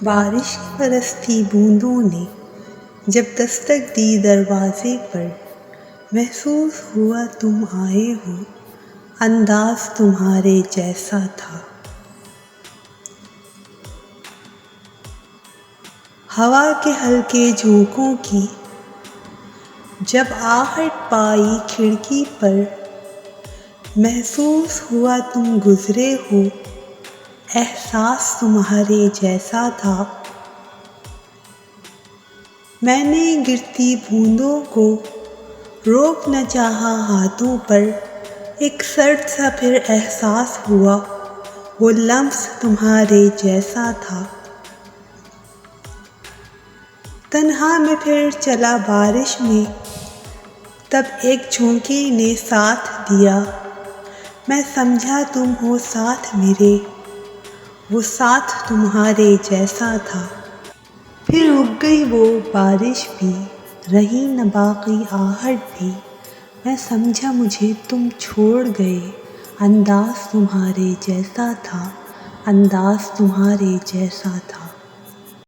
بارش کی برستی بوندوں نے جب دستک دی دروازے پر، محسوس ہوا تم آئے ہو، انداز تمہارے جیسا تھا۔ ہوا کے ہلکے جھونکوں کی جب آہٹ پائی کھڑکی پر، محسوس ہوا تم گزرے ہو، احساس تمہارے جیسا تھا۔ میں نے گرتی بوندوں کو روک نہ چاہا ہاتھوں پر، ایک سرد سا پھر احساس ہوا، وہ لمس تمہارے جیسا تھا۔ تنہا میں پھر چلا بارش میں، تب ایک جھونکے نے ساتھ دیا، میں سمجھا تم ہو ساتھ میرے، وہ ساتھ تمہارے جیسا تھا۔ پھر رک گئی وہ بارش بھی، رہی نہ باقی آہٹ بھی، میں سمجھا مجھے تم چھوڑ گئے، انداز تمہارے جیسا تھا، انداز تمہارے جیسا تھا۔